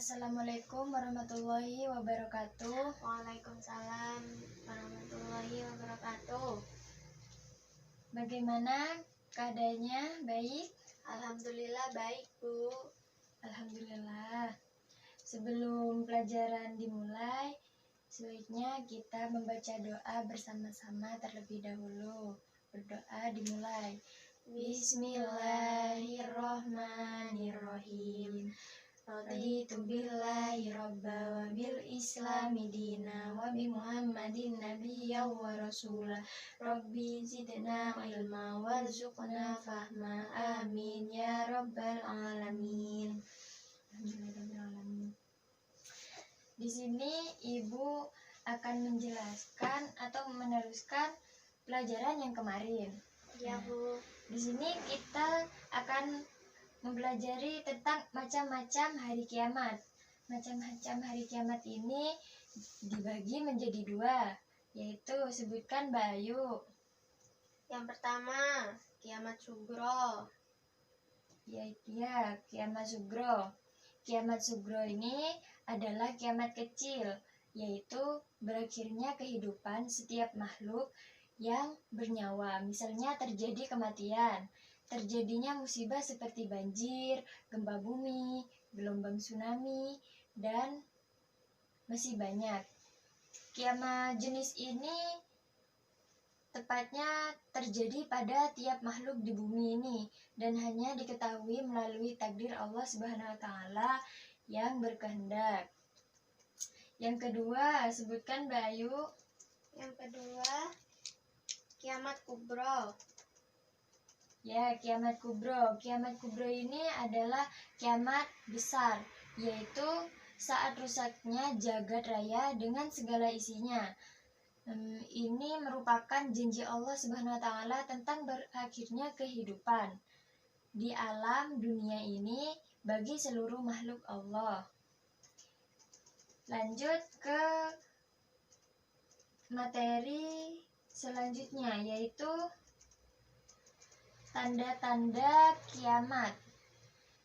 Assalamualaikum warahmatullahi wabarakatuh. Waalaikumsalam warahmatullahi wabarakatuh. Bagaimana keadaannya? Baik? Alhamdulillah baik, Bu. Alhamdulillah. Sebelum pelajaran dimulai, sebaiknya kita membaca doa bersama-sama terlebih dahulu. Berdoa dimulai. Bismillahirrohmanirrohim. Raditu billahi robba wa bil islami dina wa bi muhammadin nabiyya wa rasula. Rabbi zidna ilma warzuqna fahma. Amin ya rabbal alamin. Alhamdulillahirrahmanirrahim. Di sini Ibu akan menjelaskan atau meneruskan pelajaran yang kemarin. Ya, Bu. Di sini kita akan mempelajari tentang macam-macam hari kiamat. Macam-macam hari kiamat ini dibagi menjadi dua, yaitu sebutkan Mbak Ayu. Yang pertama, kiamat sugro. Ya, kiamat sugro. Kiamat sugro ini adalah kiamat kecil, yaitu berakhirnya kehidupan setiap makhluk yang bernyawa. Misalnya terjadi kematian, terjadinya musibah seperti banjir, gempa bumi, gelombang tsunami, dan masih banyak. Kiamat jenis ini tepatnya terjadi pada tiap makhluk di bumi ini dan hanya diketahui melalui takdir Allah Subhanahu wa taala yang berkehendak. Yang kedua, sebutkan Mbak Ayu. Yang kedua, kiamat kubro. Ya, kiamat kubro. Kiamat kubro ini adalah kiamat besar, yaitu saat rusaknya jagat raya dengan segala isinya. Ini merupakan janji Allah Subhanahu wa taala tentang berakhirnya kehidupan di alam dunia ini bagi seluruh makhluk Allah. Lanjut ke materi selanjutnya, yaitu tanda-tanda kiamat.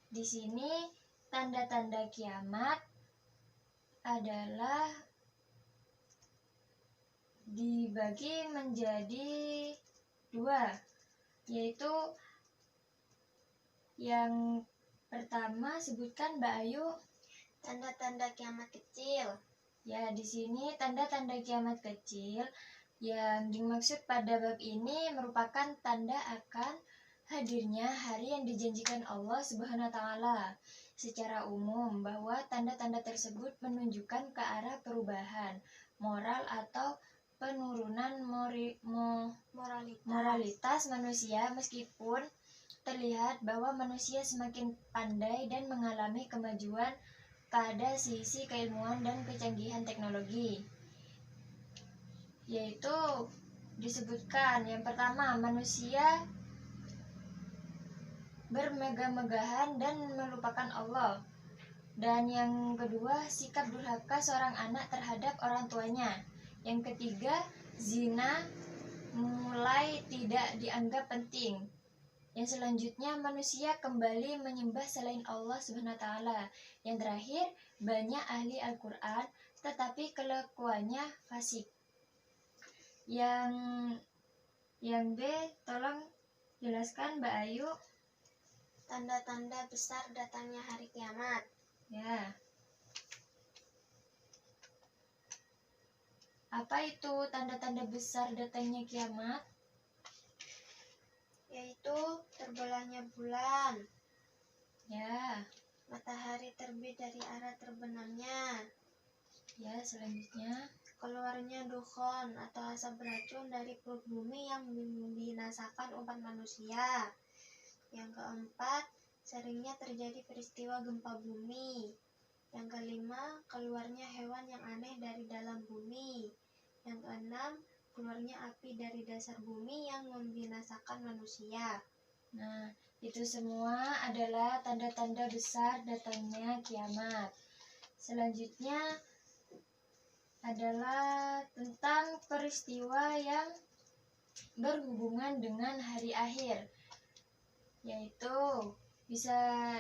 Di sini tanda-tanda kiamat adalah dibagi menjadi dua, yaitu yang pertama sebutkan Mbak Ayu. Tanda-tanda kiamat kecil. Ya, di sini tanda-tanda kiamat kecil yang dimaksud pada bab ini merupakan tanda akan hadirnya hari yang dijanjikan Allah Subhanahu wa taala. Secara umum bahwa tanda-tanda tersebut menunjukkan ke arah perubahan moral atau penurunan moralitas manusia, meskipun terlihat bahwa manusia semakin pandai dan mengalami kemajuan pada sisi keilmuan dan kecanggihan teknologi. Yaitu disebutkan yang pertama, manusia bermegah-megahan dan melupakan Allah. Dan yang kedua, sikap durhaka seorang anak terhadap orang tuanya. Yang ketiga, zina mulai tidak dianggap penting. Yang selanjutnya, manusia kembali menyembah selain Allah Subhanahu wa taala. Yang terakhir, banyak ahli Al-Qur'an tetapi kelakuannya fasik. Yang B, tolong jelaskan Mbak Ayu. Tanda-tanda besar datangnya hari kiamat. Ya. Apa itu tanda-tanda besar datangnya kiamat? Yaitu terbelahnya bulan. Ya. Matahari terbit dari arah terbenamnya. Ya, selanjutnya Keluarnya dukhon atau asap beracun dari perut bumi yang membinasakan umat manusia. Yang keempat, seringnya terjadi peristiwa gempa bumi. Yang kelima, keluarnya hewan yang aneh dari dalam bumi. Yang keenam, keluarnya api dari dasar bumi yang membinasakan manusia. Nah, itu semua adalah tanda-tanda besar datangnya kiamat. Selanjutnya adalah tentang peristiwa yang berhubungan dengan hari akhir, yaitu bisa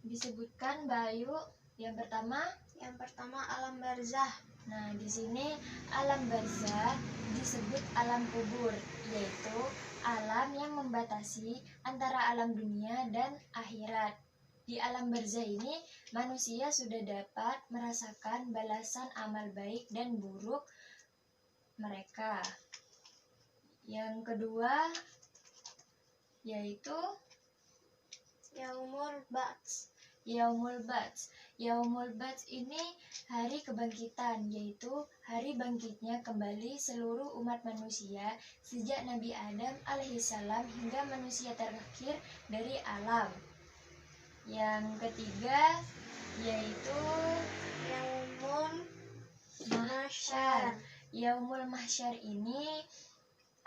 disebutkan Mbak Ayu. Yang pertama alam barzah. Nah, di sini alam barzah disebut alam kubur, yaitu alam yang membatasi antara alam dunia dan akhirat. Di alam barzah ini, manusia sudah dapat merasakan balasan amal baik dan buruk mereka. Yang kedua yaitu Yaumul Ba'ts. Yaumul Ba'ts. Yaumul Ba'ts ini hari kebangkitan, yaitu hari bangkitnya kembali seluruh umat manusia sejak Nabi Adam alaihissalam hingga manusia terakhir dari alam. Yang ketiga yaitu Yaumul Mahsyar. Yaumul Mahsyar ini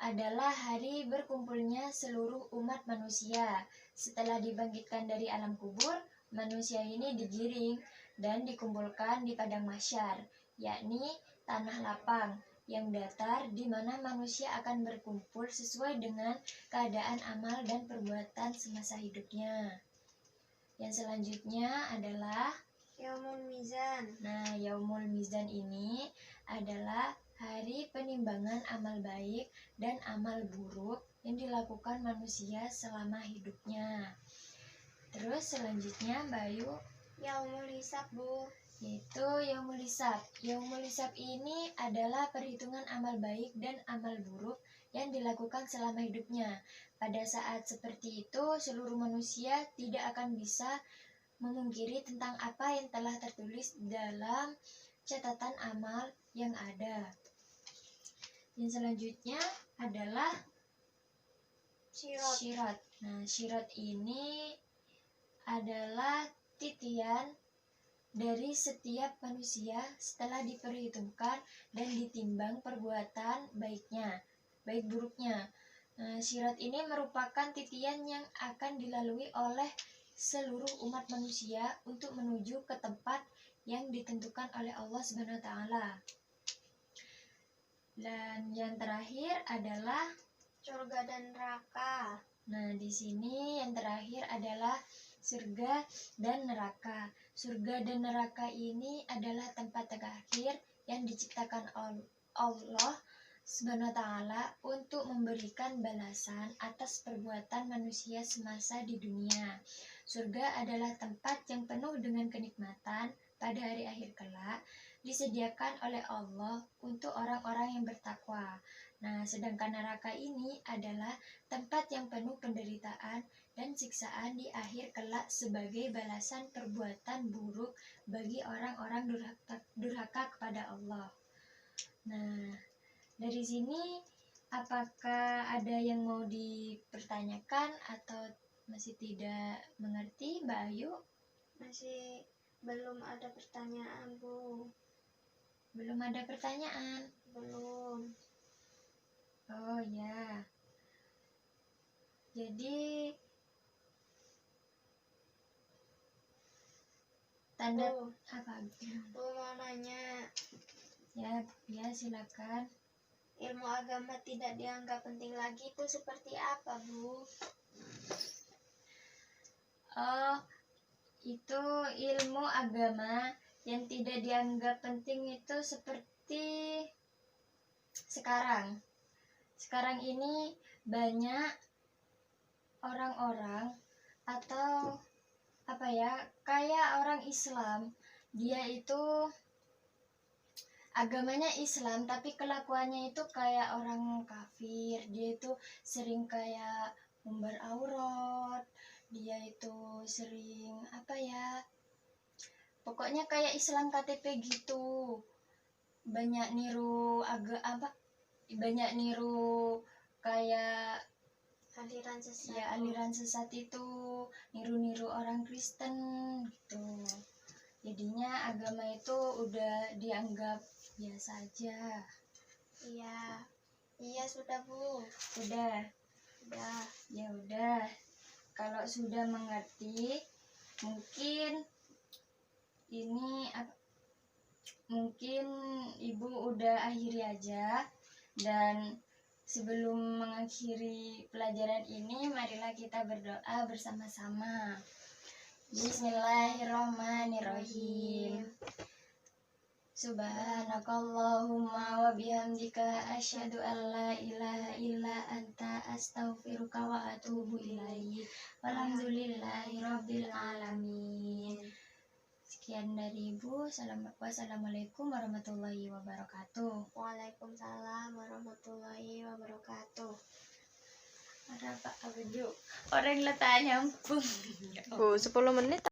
adalah hari berkumpulnya seluruh umat manusia. Setelah dibangkitkan dari alam kubur, manusia ini digiring dan dikumpulkan di padang mahsyar, yakni tanah lapang yang datar di mana manusia akan berkumpul sesuai dengan keadaan amal dan perbuatan semasa hidupnya. Yang selanjutnya adalah Yaumul Mizan. Nah, Yaumul Mizan ini adalah hari penimbangan amal baik dan amal buruk yang dilakukan manusia selama hidupnya. Terus selanjutnya Mbak Ayu, Yaumul Hisab, Bu. yaitu Yaumul Hisab. Yaumul Hisab ini adalah perhitungan amal baik dan amal buruk yang dilakukan selama hidupnya. Pada saat seperti itu, seluruh manusia tidak akan bisa memungkiri tentang apa yang telah tertulis dalam catatan amal yang ada. Yang selanjutnya adalah Syirat. Nah, syirat ini adalah titian dari setiap manusia setelah diperhitungkan dan ditimbang perbuatan baik buruknya. Nah, syirat ini merupakan titian yang akan dilalui oleh seluruh umat manusia untuk menuju ke tempat yang ditentukan oleh Allah Subhanahu wa taala. Dan yang terakhir adalah surga dan neraka. Nah, di sini yang terakhir adalah surga dan neraka. Surga dan neraka ini adalah tempat terakhir yang diciptakan Allah Subhanahu wa taala untuk memberikan balasan atas perbuatan manusia semasa di dunia. Surga adalah tempat yang penuh dengan kenikmatan pada hari akhir kelak, disediakan oleh Allah untuk orang-orang yang bertakwa. Nah, sedangkan neraka ini adalah tempat yang penuh penderitaan dan siksaan di akhir kelak sebagai balasan perbuatan buruk bagi orang-orang durhaka kepada Allah. Nah, dari sini apakah ada yang mau dipertanyakan atau masih tidak mengerti, Mbak Ayu? Masih belum ada pertanyaan, Bu. Belum ada pertanyaan? Belum. Oh ya. Jadi tanda Bu, apa? Bu mau nanya, Ya silakan. ilmu agama tidak dianggap penting lagi itu seperti apa, Bu? Oh, itu ilmu agama yang tidak dianggap penting itu seperti sekarang. Sekarang ini banyak orang-orang atau kayak orang Islam, dia itu agamanya Islam tapi kelakuannya itu kayak orang kafir. Dia itu sering kayak umbar aurat, dia itu sering pokoknya kayak Islam KTP gitu. Banyak niru kayak aliran sesat itu, niru-niru orang Kristen gitu. Jadinya agama itu udah dianggap biasa aja. Iya sudah, Bu. Udah. Ya udah. Kalau sudah mengerti, mungkin Ibu udah akhiri aja. Dan sebelum mengakhiri pelajaran ini, marilah kita berdoa bersama-sama. Bismillahirrahmanirrahim. Subhanakallahumma wa bihamdika asyhadu an la ilaha illa anta astaghfiruka wa atubu ilaik. Walhamdulillahirabbil alamin. Sekian dari Ibu. Wassalamualaikum warahmatullahi wabarakatuh. Waalaikumsalam warahmatullahi wabarakatuh. Ada Pak Abju. Orang letaknya nyambung. Bu, 10 menit.